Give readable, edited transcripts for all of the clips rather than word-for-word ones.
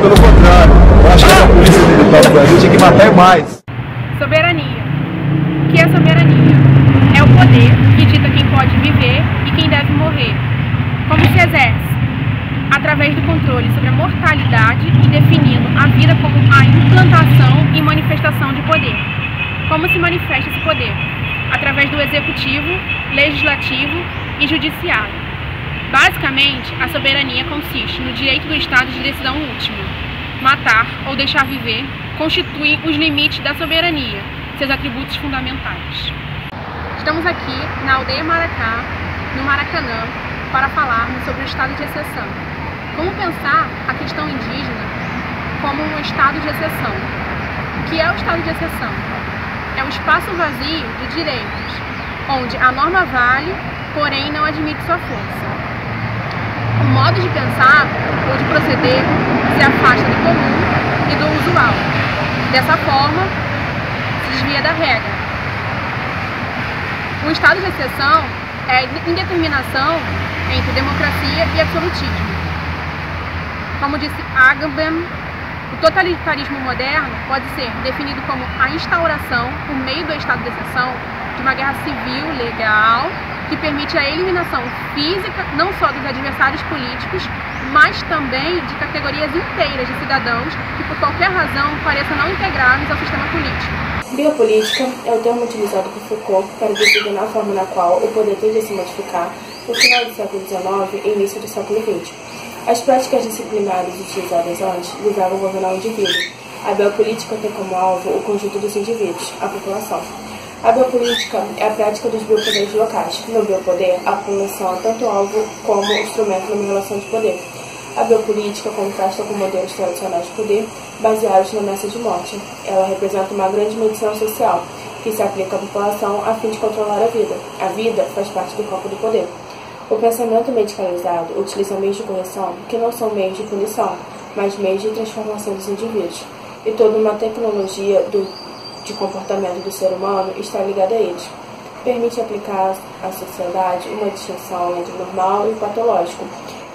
Pelo contrário, eu acho que a polícia militar do Brasil tinha que matar mais. Soberania. O que é soberania? É o poder que dita quem pode viver e quem deve morrer. Como se exerce? Através do controle sobre a mortalidade e definindo a vida como a implantação e manifestação de poder. Como se manifesta esse poder? Através do executivo, legislativo e judiciário. Basicamente, a soberania consiste no direito do Estado de decisão última. Matar ou deixar viver constituem os limites da soberania, seus atributos fundamentais. Estamos aqui na aldeia Maracá, no Maracanã, para falarmos sobre o estado de exceção. Como pensar a questão indígena como um estado de exceção? O que é o estado de exceção? É um espaço vazio de direitos, onde a norma vale, porém não admite sua força. O modo de pensar ou de proceder se afasta do comum e do usual. Dessa forma, se desvia da regra. O estado de exceção é a indeterminação entre democracia e absolutismo. Como disse Agamben, o totalitarismo moderno pode ser definido como a instauração, por meio do estado de exceção, de uma guerra civil legal que permite a eliminação física não só dos adversários políticos, mas também de categorias inteiras de cidadãos que por qualquer razão pareçam não integráveis ao sistema político. Biopolítica é o termo utilizado por Foucault para designar a forma na qual o poder tende a se modificar no final do século XIX e início do século XX. As práticas disciplinares utilizadas antes visavam governar o indivíduo. A biopolítica tem como alvo o conjunto dos indivíduos, a população. A biopolítica é a prática dos biopoderes locais. No biopoder, a população é tanto alvo como instrumento numa relação de poder. A biopolítica contrasta com modelos tradicionais de poder baseados na ameaça de morte. Ela representa uma grande medição social que se aplica à população a fim de controlar a vida. A vida faz parte do campo do poder. O pensamento medicalizado utiliza meios de correção que não são meios de punição, mas meios de transformação dos indivíduos. E toda uma tecnologia de comportamento do ser humano está ligada a eles. Permite aplicar à sociedade uma distinção entre normal e patológico,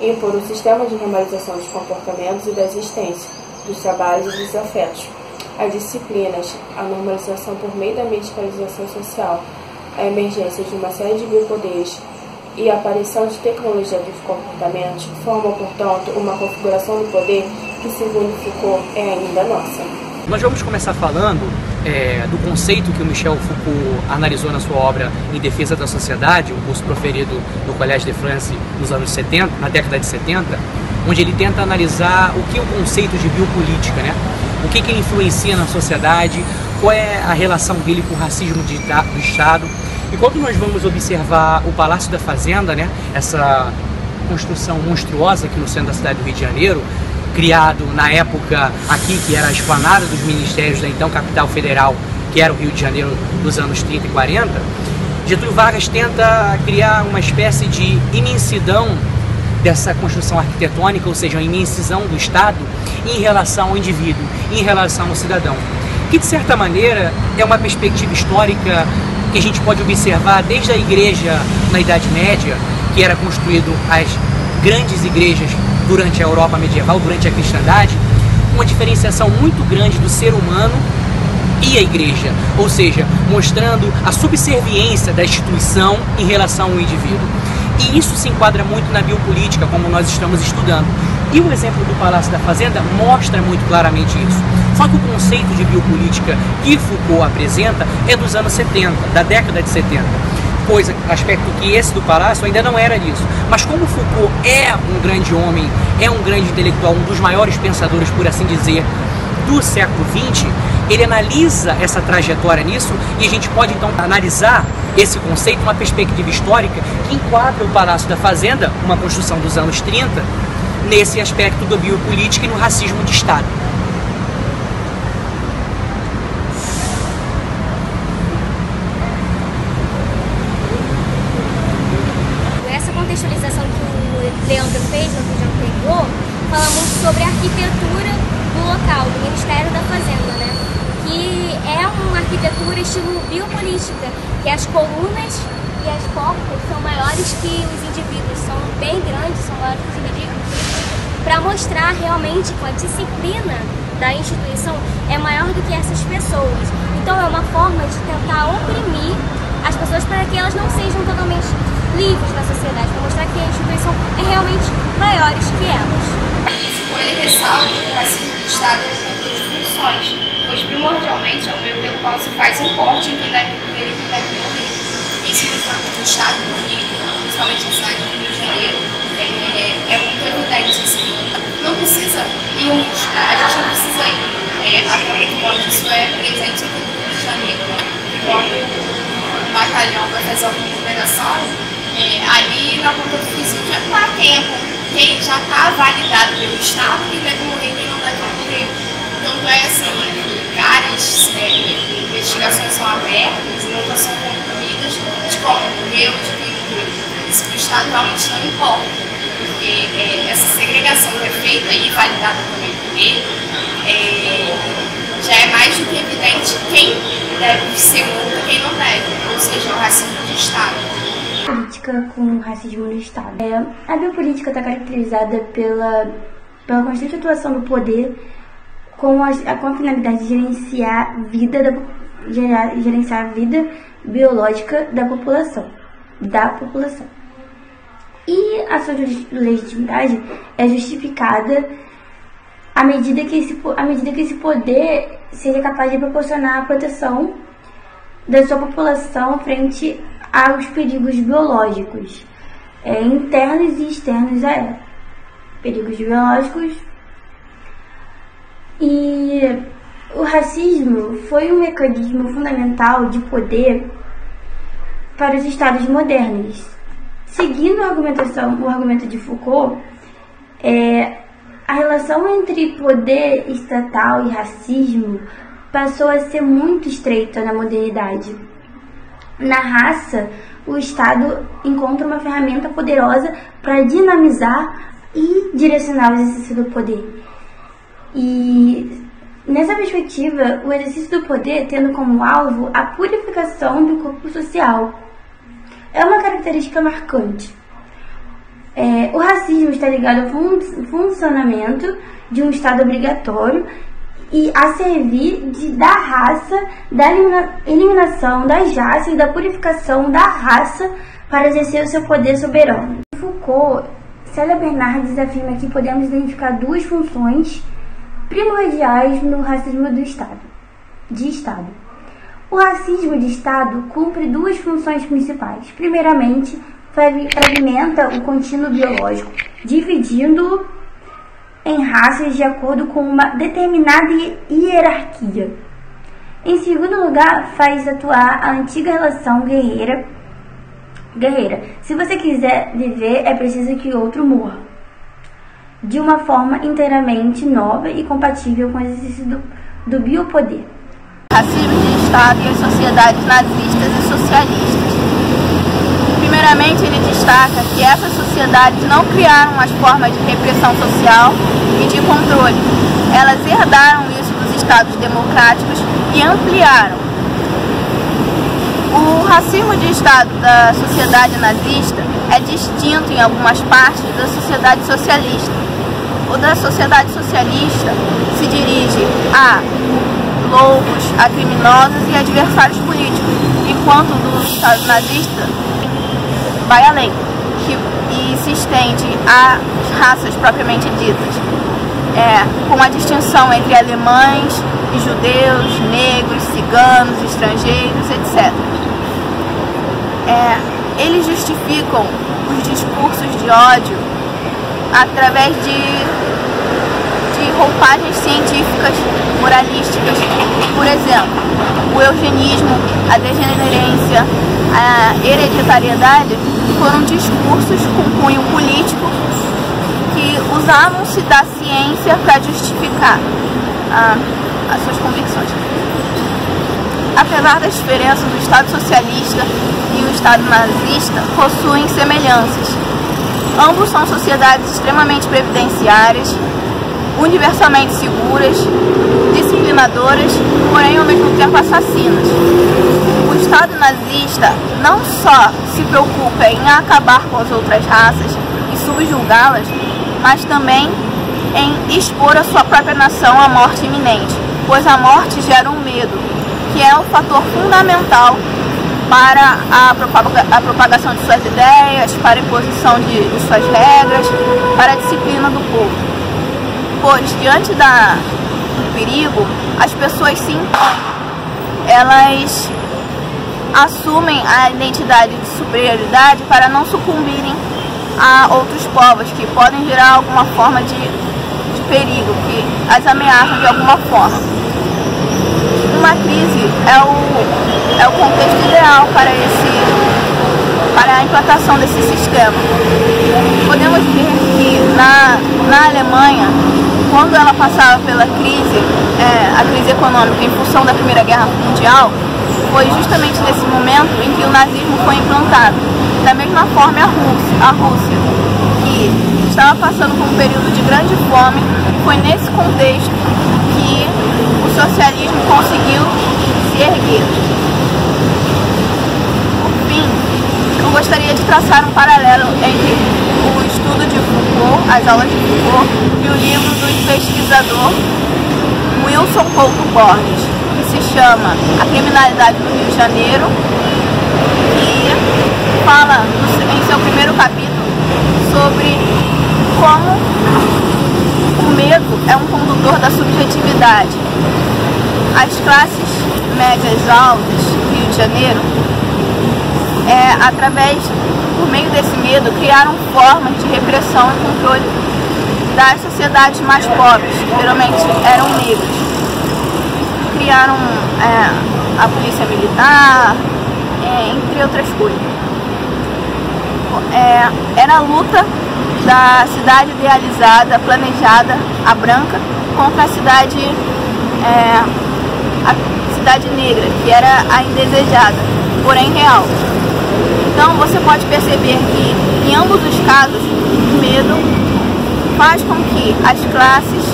e impor um sistema de normalização dos comportamentos e da existência, dos trabalhos e dos afetos. As disciplinas, a normalização por meio da medicalização social, a emergência de uma série de biopoderes e a aparição de tecnologia dos comportamentos formam, portanto, uma configuração do poder que, segundo Foucault, é ainda nossa. Nós vamos começar falando do conceito que o Michel Foucault analisou na sua obra Em Defesa da Sociedade, um curso proferido no Collège de France nos anos 70, na década de 70, onde ele tenta analisar o que é o conceito de biopolítica, né? O que ele influencia na sociedade, qual é a relação dele com o racismo do Estado. E quando nós vamos observar o Palácio da Fazenda, né, essa construção monstruosa aqui no centro da cidade do Rio de Janeiro, criado na época aqui, que era a esplanada dos ministérios da então capital federal, que era o Rio de Janeiro dos anos 30 e 40, Getúlio Vargas tenta criar uma espécie de imensidão dessa construção arquitetônica, ou seja, uma imensidão do Estado em relação ao indivíduo, em relação ao cidadão, que de certa maneira é uma perspectiva histórica que a gente pode observar desde a igreja na Idade Média, que era construído as grandes igrejas durante a Europa medieval, durante a cristandade, uma diferenciação muito grande do ser humano e a igreja, ou seja, mostrando a subserviência da instituição em relação ao indivíduo. E isso se enquadra muito na biopolítica, como nós estamos estudando. E o exemplo do Palácio da Fazenda mostra muito claramente isso. Só que o conceito de biopolítica que Foucault apresenta é dos anos 70, da década de 70. Aspecto que esse do Palácio ainda não era disso. Mas como Foucault é um grande homem, é um grande intelectual, um dos maiores pensadores, por assim dizer, do século XX, ele analisa essa trajetória nisso e a gente pode então analisar esse conceito, uma perspectiva histórica que enquadra o Palácio da Fazenda, uma construção dos anos 30, nesse aspecto da biopolítica e no racismo de Estado. Política fez no vídeo anterior, fala muito sobre a arquitetura do local, do Ministério da Fazenda, né? Que é uma arquitetura estilo biopolítica, que as colunas e as portas são maiores que os indivíduos, são bem grandes, são maiores que os indivíduos, para mostrar realmente que a disciplina da instituição é maior do que essas pessoas. Então é uma forma de tentar oprimir as pessoas para que elas não sejam totalmente livres na sociedade, para mostrar que a instituição é realmente maiores que elas. Ele ressalta que o racismo do Estado tem duas funções, pois primordialmente é o meio pelo qual se faz o corte em quem deve viver e quem deve morrer. Isso no campo do Estado do Rio, principalmente na cidade do Rio de Janeiro, é muito evidente. Assim. Não precisa ir, a gente não precisa ir a ponto quando isso é presente aqui no Rio de Janeiro, né? Quando o batalhão vai fazer alguma operação, ali na ponta do fuzil já está tempo, quem já está validado pelo Estado, quem deve morrer e quem não deve morrer. Tanto é assim, várias investigações são abertas e não são concluídas de como morreu, de quem morreu. Isso para o Estado realmente não importa, porque essa segregação que é feita e validada também por ele, já é mais do que evidente quem deve ser morto e quem não deve, ou seja, o racismo de Estado. Política com o racismo no Estado. A biopolítica está caracterizada pela constante atuação do poder com a finalidade de gerenciar a vida biológica da população. E a sua legitimidade é justificada à medida que esse poder seja capaz de proporcionar a proteção da sua população frente aos perigos biológicos, internos e externos a ela. Perigos biológicos. E o racismo foi um mecanismo fundamental de poder para os estados modernos. Seguindo o argumento de Foucault, a relação entre poder estatal e racismo passou a ser muito estreita na modernidade. Na raça, o Estado encontra uma ferramenta poderosa para dinamizar e direcionar o exercício do poder. E nessa perspectiva, o exercício do poder tendo como alvo a purificação do corpo social. É uma característica marcante. O racismo está ligado ao funcionamento de um Estado obrigatório e a servir da raça, da eliminação das raças e da purificação da raça para exercer o seu poder soberano. Foucault, Célia Bernardes afirma que podemos identificar duas funções primordiais no racismo de Estado. O racismo de Estado cumpre duas funções principais. Primeiramente, fragmenta o contínuo biológico, dividindo-o em raças de acordo com uma determinada hierarquia. Em segundo lugar, faz atuar a antiga relação guerreira. Se você quiser viver, é preciso que outro morra. De uma forma inteiramente nova e compatível com o exercício do biopoder. Racismo de Estado e as sociedades nazistas e socialistas. Primeiramente, ele destaca que essas sociedades não criaram as formas de repressão social e de controle. Elas herdaram isso dos Estados democráticos e ampliaram. O racismo de Estado da sociedade nazista é distinto em algumas partes da sociedade socialista. O da sociedade socialista se dirige a loucos, a criminosos e adversários políticos, enquanto o do Estado nazista vai além e se estende às raças propriamente ditas, com a distinção entre alemães e judeus, negros, ciganos, estrangeiros, etc. Eles justificam os discursos de ódio através de roupagens científicas, moralísticas. Por exemplo, o eugenismo, a degenerência, a hereditariedade foram discursos com cunho político que usavam-se da ciência para justificar as suas convicções. Apesar das diferenças, o Estado socialista e o Estado nazista possuem semelhanças. Ambos são sociedades extremamente previdenciárias, universalmente seguras, disciplinadoras, porém ao mesmo tempo assassinas. O Estado nazista não só se preocupa em acabar com as outras raças e subjugá-las, mas também em expor a sua própria nação à morte iminente, pois a morte gera um medo, que é o fator fundamental para a propagação de suas ideias, para a imposição de suas regras, para a disciplina do povo. Pois, diante do perigo, as pessoas se impõem, elas assumem a identidade de superioridade para não sucumbirem a outros povos que podem gerar alguma forma de perigo, que as ameaçam de alguma forma. Uma crise é o contexto ideal para a implantação desse sistema. Podemos ver que na Alemanha, quando ela passava pela crise, a crise econômica em função da Primeira Guerra Mundial, foi justamente nesse momento em que o nazismo foi implantado. Da mesma forma a Rússia, que estava passando por um período de grande fome, foi nesse contexto que o socialismo conseguiu se erguer. Por fim, eu gostaria de traçar um paralelo entre o estudo de Foucault, as aulas de Foucault, e o livro do pesquisador Wilson Couto Borges, que se chama A Criminalidade no Rio de Janeiro, que fala em seu primeiro capítulo sobre como o medo é um condutor da subjetividade. As classes médias altas do Rio de Janeiro, por meio desse medo, criaram formas de repressão e controle das sociedades mais pobres, que geralmente eram negras. Criaram a polícia militar, entre outras coisas. Era a luta da cidade idealizada, planejada, a branca, contra a cidade negra, que era a indesejada, porém real. Então você pode perceber que em ambos os casos o medo faz com que as classes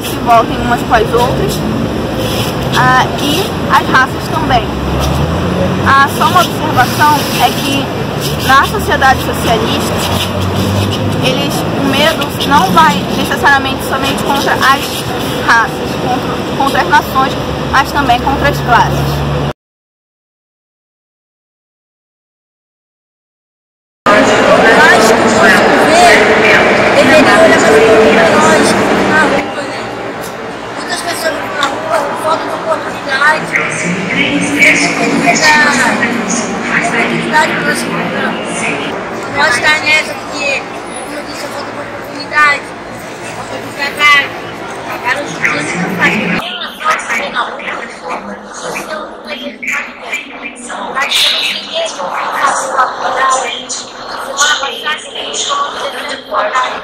se voltem umas com as outras, e as raças também. Só uma observação é que na sociedade socialista, o medo não vai necessariamente somente contra as raças, contra as nações, mas também contra as classes. Nós está nessa porque, como eu disse, a falta de oportunidade, a falta de trabalho, pagaram os estudantes não fazem. Não pode sair na rua, não vai ter mas se eu não faço uma semana passada, eu